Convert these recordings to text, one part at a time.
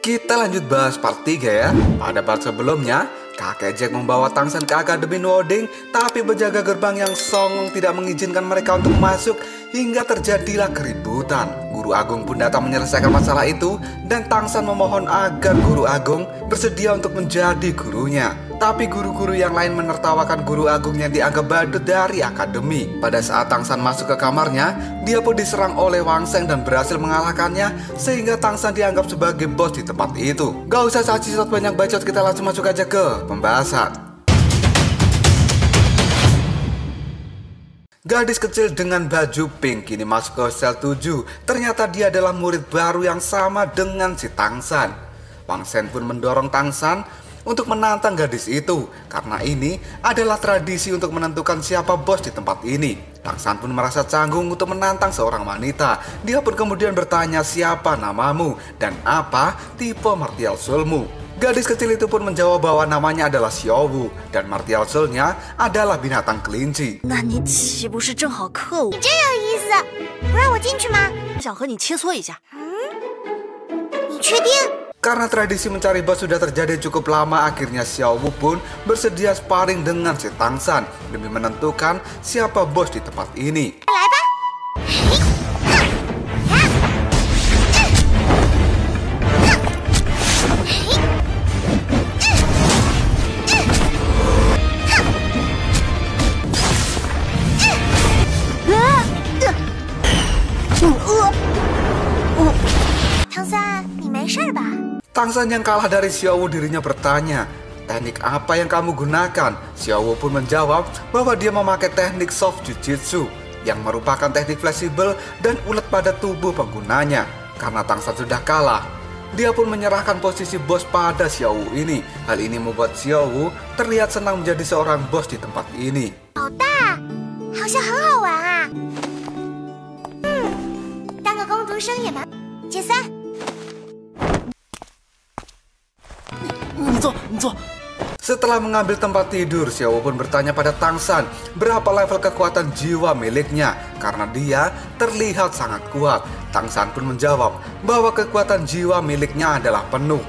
Kita lanjut bahas part 3 ya. Pada part sebelumnya, kakek Jack membawa Tangsan ke Akademi Nuoding, tapi penjaga gerbang yang songong tidak mengizinkan mereka untuk masuk hingga terjadilah keributan. Guru Agung pun datang menyelesaikan masalah itu dan Tangsan memohon agar Guru Agung bersedia untuk menjadi gurunya. Tapi guru-guru yang lain menertawakan Guru Agung yang dianggap badut dari akademi. Pada saat Tangsan masuk ke kamarnya, dia pun diserang oleh Wang Sheng dan berhasil mengalahkannya, sehingga Tangsan dianggap sebagai bos di tempat itu. Gak usah saci-saci banyak bacot, kita langsung masuk aja ke pembahasan. Gadis kecil dengan baju pink kini masuk ke sel 7. Ternyata dia adalah murid baru yang sama dengan si Tangsan. Wang Sheng pun mendorong Tangsan untuk menantang gadis itu, karena ini adalah tradisi untuk menentukan siapa bos di tempat ini. Tangsan pun merasa canggung untuk menantang seorang wanita. Dia pun kemudian bertanya, siapa namamu dan apa tipe martial soulmu. Gadis kecil itu pun menjawab bahwa namanya adalah Xiaowu dan martial soulnya adalah binatang kelinci. Karena tradisi mencari bos sudah terjadi cukup lama, akhirnya Xiaowu pun bersedia sparring dengan si Tangsan demi menentukan siapa bos di tempat ini. Tangsan yang kalah dari Xiaowu dirinya bertanya, teknik apa yang kamu gunakan? Xiaowu pun menjawab bahwa dia memakai teknik soft jujitsu yang merupakan teknik fleksibel dan ulet pada tubuh penggunanya. Karena Tangsan sudah kalah, dia pun menyerahkan posisi bos pada Xiaowu ini. Hal ini membuat Xiaowu terlihat senang menjadi seorang bos di tempat ini. Setelah mengambil tempat tidur, Xiaowu pun bertanya pada Tangsan berapa level kekuatan jiwa miliknya, karena dia terlihat sangat kuat. Tangsan pun menjawab bahwa kekuatan jiwa miliknya adalah penuh.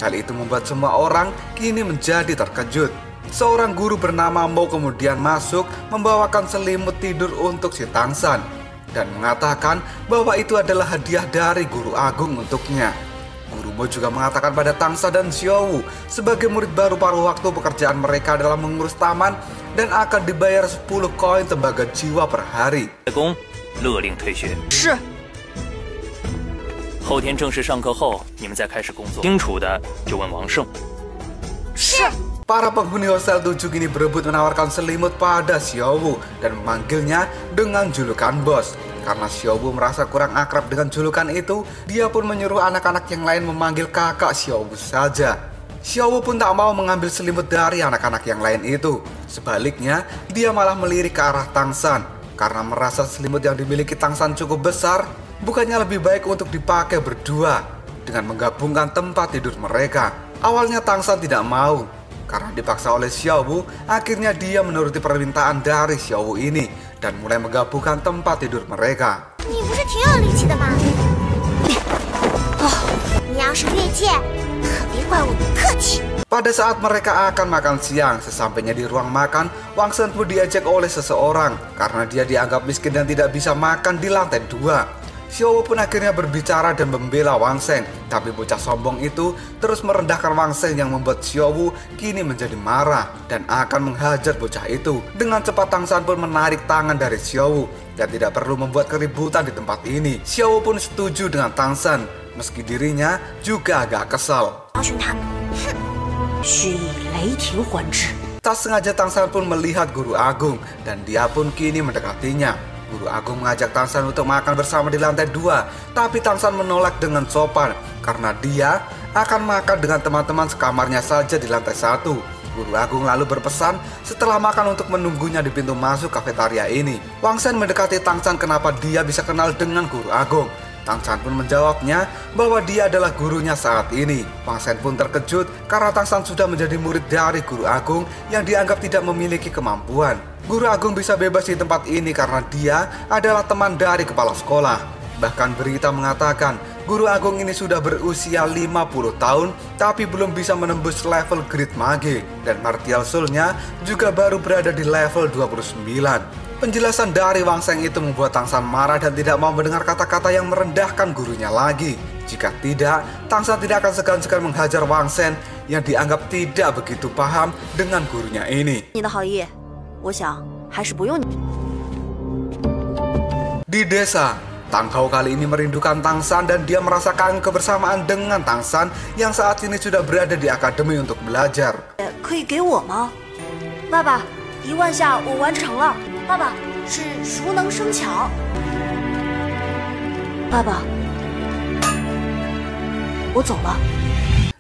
Hal itu membuat semua orang kini menjadi terkejut. Seorang guru bernama Mo kemudian masuk membawakan selimut tidur untuk si Tangsan dan mengatakan bahwa itu adalah hadiah dari Guru Agung untuknya. Guru Mo juga mengatakan pada Tangsan dan Xiaowu sebagai murid baru paruh waktu pekerjaan mereka adalah mengurus taman dan akan dibayar 10 koin tembaga jiwa per hari. Para penghuni Hostel 7 kini berebut menawarkan selimut pada Xiaowu dan memanggilnya dengan julukan bos. Karena Xiaowu merasa kurang akrab dengan julukan itu, dia pun menyuruh anak-anak yang lain memanggil kakak Xiaowu saja. Xiaowu pun tak mau mengambil selimut dari anak-anak yang lain itu. Sebaliknya, dia malah melirik ke arah Tangsan. Karena merasa selimut yang dimiliki Tangsan cukup besar, bukannya lebih baik untuk dipakai berdua dengan menggabungkan tempat tidur mereka. Awalnya Tangsan tidak mau, karena dipaksa oleh Xiaowu, akhirnya dia menuruti permintaan dari Xiaowu ini dan mulai menggabungkan tempat tidur mereka. Pada saat mereka akan makan siang, sesampainya di ruang makan, Wang Sheng pun diejek oleh seseorang karena dia dianggap miskin dan tidak bisa makan di lantai 2. Xiaowu pun akhirnya berbicara dan membela Wang Sheng, tapi bocah sombong itu terus merendahkan Wang Sheng yang membuat Xiaowu kini menjadi marah dan akan menghajar bocah itu. Dengan cepat Tangsan pun menarik tangan dari Xiaowu dan tidak perlu membuat keributan di tempat ini. Xiaowu pun setuju dengan Tangsan, meski dirinya juga agak kesal. Tak sengaja Tangsan pun melihat Guru Agung dan dia pun kini mendekatinya. Guru Agung mengajak Tangsan untuk makan bersama di lantai 2, tapi Tangsan menolak dengan sopan karena dia akan makan dengan teman-teman sekamarnya saja di lantai 1. Guru Agung lalu berpesan setelah makan untuk menunggunya di pintu masuk kafetaria ini. Wang Sheng mendekati Tangsan kenapa dia bisa kenal dengan Guru Agung. Tangsan pun menjawabnya bahwa dia adalah gurunya saat ini. Wang Sheng pun terkejut karena Tangsan sudah menjadi murid dari Guru Agung yang dianggap tidak memiliki kemampuan. Guru Agung bisa bebas di tempat ini karena dia adalah teman dari kepala sekolah. Bahkan berita mengatakan guru agung ini sudah berusia 50 tahun tapi belum bisa menembus level Great Mage, dan Martial Soul-nya juga baru berada di level 29. Penjelasan dari Wang Sheng itu membuat Tang San marah dan tidak mau mendengar kata-kata yang merendahkan gurunya lagi. Jika tidak, Tang San tidak akan segan-segan menghajar Wang Sheng yang dianggap tidak begitu paham dengan gurunya ini. Di desa, Tang Hao kali ini merindukan Tang San dan dia merasakan kebersamaan dengan Tang San yang saat ini sudah berada di akademi untuk belajar.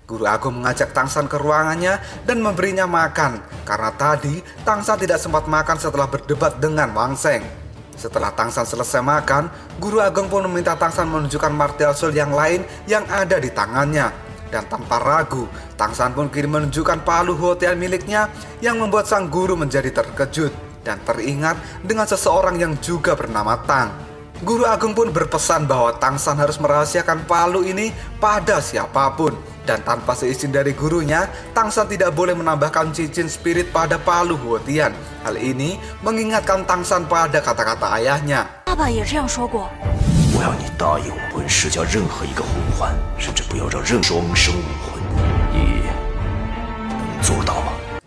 Guru agung mengajak Tang San ke ruangannya dan memberinya makan, karena tadi Tang San tidak sempat makan setelah berdebat dengan Wang Sheng. Setelah Tang San selesai makan, guru agung pun meminta Tang San menunjukkan Martial Soul yang lain yang ada di tangannya. Dan tanpa ragu, Tang San pun kini menunjukkan palu Huotian miliknya yang membuat sang guru menjadi terkejut dan teringat dengan seseorang yang juga bernama Tang. Guru agung pun berpesan bahwa Tang San harus merahasiakan palu ini pada siapapun. Dan tanpa seizin dari gurunya, Tang San tidak boleh menambahkan cincin spirit pada palu Huotian. Hal ini mengingatkan Tang San pada kata-kata ayahnya.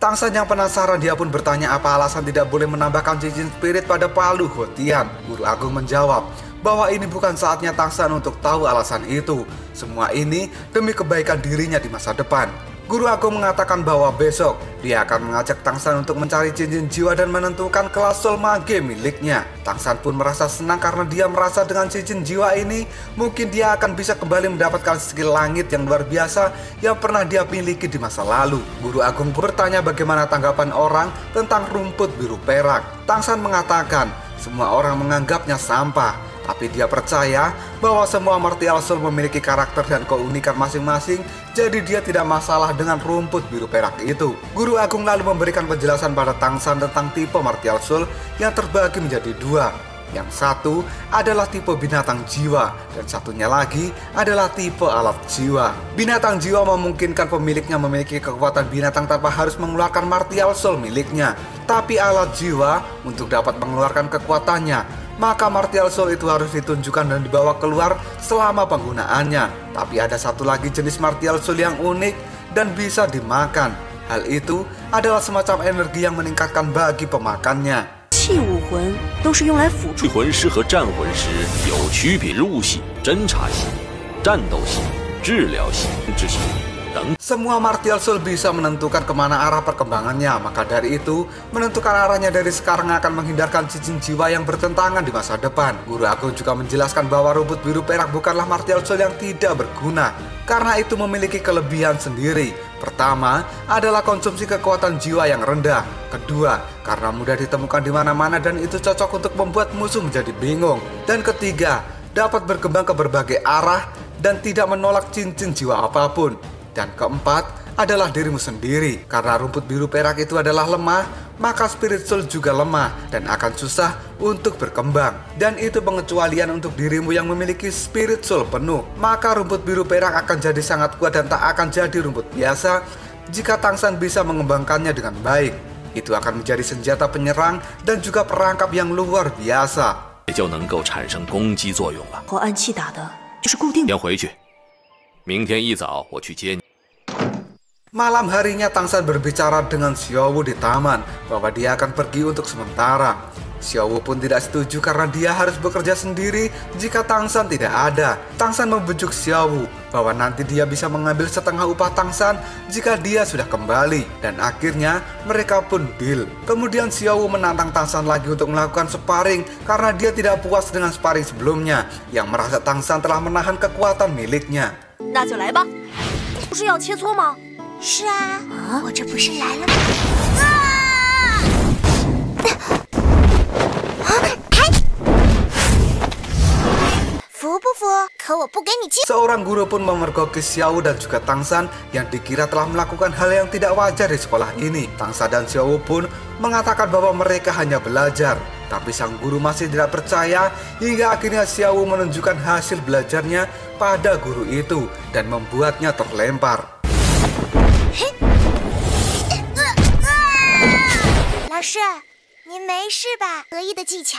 Tang San yang penasaran, dia pun bertanya apa alasan tidak boleh menambahkan cincin spirit pada palu Huotian. Guru agung menjawab bahwa ini bukan saatnya Tang San untuk tahu alasan itu. Semua ini demi kebaikan dirinya di masa depan. Guru agung mengatakan bahwa besok dia akan mengajak Tang San untuk mencari cincin jiwa dan menentukan kelas Soul Mage miliknya. Tang San pun merasa senang karena dia merasa dengan cincin jiwa ini mungkin dia akan bisa kembali mendapatkan skill langit yang luar biasa yang pernah dia miliki di masa lalu. Guru agung bertanya bagaimana tanggapan orang tentang rumput biru perak. Tang San mengatakan semua orang menganggapnya sampah, tapi dia percaya bahwa semua Martial Soul memiliki karakter dan keunikan masing-masing, jadi dia tidak masalah dengan rumput biru perak itu. Guru agung lalu memberikan penjelasan pada Tang San tentang tipe Martial Soul yang terbagi menjadi dua. Yang satu adalah tipe binatang jiwa, dan satunya lagi adalah tipe alat jiwa. Binatang jiwa memungkinkan pemiliknya memiliki kekuatan binatang tanpa harus mengeluarkan Martial Soul miliknya. Tapi alat jiwa, untuk dapat mengeluarkan kekuatannya, maka Martial Soul itu harus ditunjukkan dan dibawa keluar selama penggunaannya. Tapi ada satu lagi jenis Martial Soul yang unik dan bisa dimakan. Hal itu adalah semacam energi yang meningkatkan bagi pemakannya. 器武魂都是用来辅助。魂师和战魂师有区别入系、侦察系、战斗系、治疗系之系等。 Semua Martial Soul bisa menentukan kemana arah perkembangannya, maka dari itu menentukan arahnya dari sekarang akan menghindarkan cincin jiwa yang bertentangan di masa depan. Guru agung juga menjelaskan bahwa rumput biru perak bukanlah Martial Soul yang tidak berguna, karena itu memiliki kelebihan sendiri. Pertama adalah konsumsi kekuatan jiwa yang rendah. Kedua, karena mudah ditemukan di mana-mana dan itu cocok untuk membuat musuh menjadi bingung. Dan ketiga, dapat berkembang ke berbagai arah dan tidak menolak cincin jiwa apapun. Dan keempat adalah dirimu sendiri. Karena rumput biru perak itu adalah lemah, maka Spirit Soul juga lemah dan akan susah untuk berkembang. Dan itu pengecualian untuk dirimu yang memiliki Spirit Soul penuh. Maka rumput biru perak akan jadi sangat kuat dan tak akan jadi rumput biasa jika Tang San bisa mengembangkannya dengan baik. Itu akan menjadi senjata penyerang dan juga perangkap yang luar biasa. 就能够产生攻击作用了。和暗器打的就是固定的。先回去，明天一早我去接你。 Malam harinya Tang San berbicara dengan Xiaowu di taman bahwa dia akan pergi untuk sementara. Xiaowu pun tidak setuju karena dia harus bekerja sendiri jika Tang San tidak ada. Tang San membujuk Xiaowu bahwa nanti dia bisa mengambil setengah upah Tang San jika dia sudah kembali. Dan akhirnya mereka pun deal. Kemudian Xiaowu menantang Tang San lagi untuk melakukan sparring karena dia tidak puas dengan sparring sebelumnya yang merasa Tang San telah menahan kekuatan miliknya. 那就来吧，不是要切磋吗？ 是啊，我这不是来了吗？服不服？可我不给你机。 Seorang guru pun memergoki Xiaowu dan juga Tang San yang dikira telah melakukan hal yang tidak wajar di sekolah ini. Tang San dan Xiaowu pun mengatakan bahwa mereka hanya belajar. Tapi sang guru masih tidak percaya hingga akhirnya Xiaowu menunjukkan hasil belajarnya pada guru itu dan membuatnya terlempar. 老师，您没事吧？得意的技巧，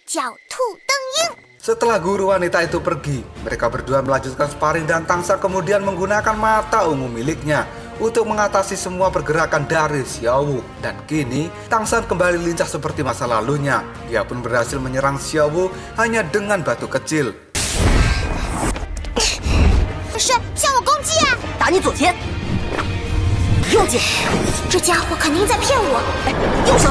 狡兔瞪鹰。 Setelah guru wanita itu pergi, mereka berdua melanjutkan sparring dan Tangshan kemudian menggunakan mata ungu miliknya untuk mengatasi semua pergerakan dari Xiaowu. Dan kini, Tangshan kembali lincah seperti masa lalunya. Dia pun berhasil menyerang Xiaowu hanya dengan batu kecil. 是向我攻击啊！打你左肩，右肩，这家伙肯定在骗我。右手。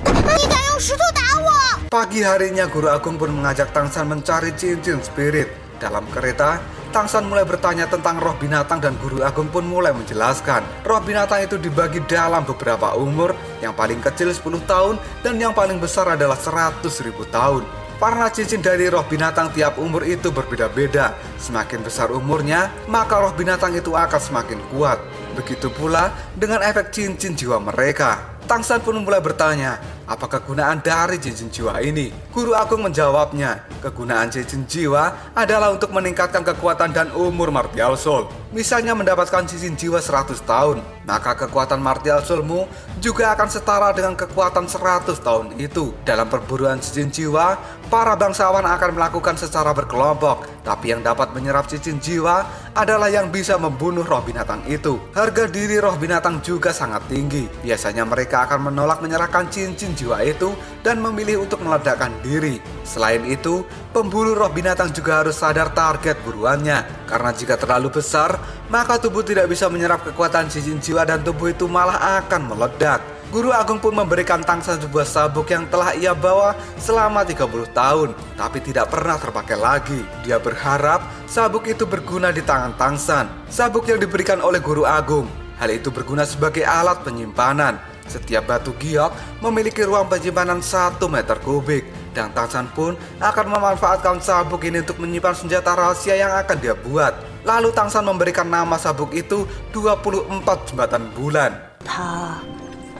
你敢用石头打我？ Pagi harinya Guru Agung pun mengajak Tangshan mencari cincin spirit. Dalam kereta, Tangshan mulai bertanya tentang roh binatang dan Guru Agung pun mulai menjelaskan. Roh binatang itu dibagi dalam beberapa umur, yang paling kecil 10 tahun dan yang paling besar adalah 100.000 tahun. Karena cincin dari roh binatang tiap umur itu berbeda-beda. Semakin besar umurnya, maka roh binatang itu akan semakin kuat. Begitu pula dengan efek cincin jiwa mereka. Tangshan pun mulai bertanya, apa kegunaan dari cincin jiwa ini? Guru Agung menjawabnya, kegunaan cincin jiwa adalah untuk meningkatkan kekuatan dan umur Martial Soul. Misalnya mendapatkan cincin jiwa 100 tahun, maka kekuatan Martial Soul-mu juga akan setara dengan kekuatan 100 tahun itu. Dalam perburuan cincin jiwa, para bangsawan akan melakukan secara berkelompok, tapi yang dapat menyerap cincin jiwa adalah yang bisa membunuh roh binatang itu. Harga diri roh binatang juga sangat tinggi. Biasanya mereka akan menolak menyerahkan cincin jiwa itu dan memilih untuk meledakkan diri. Selain itu, pemburu roh binatang juga harus sadar target buruannya. Karena jika terlalu besar, maka tubuh tidak bisa menyerap kekuatan cincin jiwa dan tubuh itu malah akan meledak. Guru Agung pun memberikan Tangshan sebuah sabuk yang telah ia bawa selama 30 tahun, tapi tidak pernah terpakai lagi. Dia berharap sabuk itu berguna di tangan Tangshan. Sabuk yang diberikan oleh Guru Agung, hal itu berguna sebagai alat penyimpanan. Setiap batu giok memiliki ruang penyimpanan 1 meter kubik, dan Tangshan pun akan memanfaatkan sabuk ini untuk menyimpan senjata rahasia yang akan dia buat. Lalu Tangshan memberikan nama sabuk itu 24 jembatan bulan.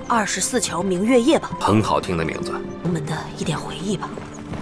24条明月夜吧，很好听的名字。我们的一点回忆吧。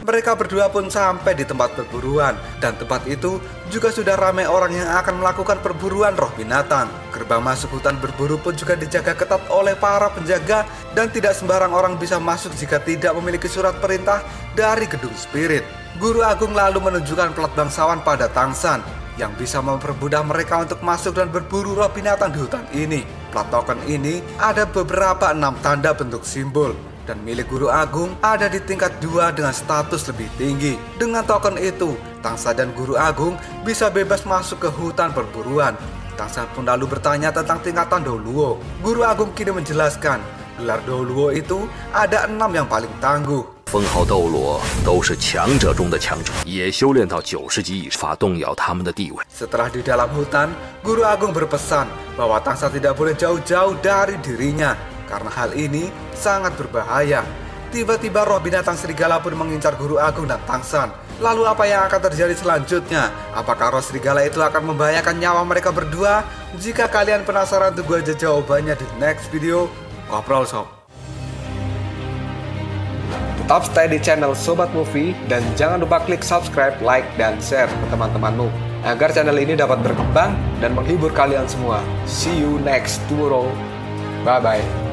Mereka berdua pun sampai di tempat perburuan, dan tempat itu juga sudah ramai orang yang akan melakukan perburuan roh binatang. Gerbang masuk hutan berburu pun juga dijaga ketat oleh para penjaga, dan tidak sembarang orang bisa masuk jika tidak memiliki surat perintah dari gedung spirit. Guru Agung lalu menunjukkan plat bangsawan pada Tangshan yang bisa mempermudah mereka untuk masuk dan berburu roh binatang di hutan ini. Plat token ini ada beberapa 6 tanda bentuk simbol, dan milik Guru Agung ada di tingkat 2 dengan status lebih tinggi. Dengan token itu, Tangshan dan Guru Agung bisa bebas masuk ke hutan perburuan. Tangshan pun lalu bertanya tentang tingkatan Douluo. Guru Agung kini menjelaskan, gelar Douluo itu ada 6 yang paling tangguh. 封号斗罗都是强者中的强者，也修炼到90级以上，法动摇他们的地位。 Setelah di dalam hutan, Guru Agung berpesan bahwa Tangshan tidak boleh jauh-jauh dari dirinya, karena hal ini sangat berbahaya. Tiba-tiba roh binatang serigala pun mengincar Guru Agung dan Tangshan. Lalu apa yang akan terjadi selanjutnya? Apakah roh serigala itu akan membahayakan nyawa mereka berdua? Jika kalian penasaran, tunggu aja jawabannya di next video. Ngobrol sob. Tetap stay di channel Sobat Movie dan jangan lupa klik subscribe, like, dan share ke teman-temanmu agar channel ini dapat berkembang dan menghibur kalian semua. See you next tomorrow. Bye-bye.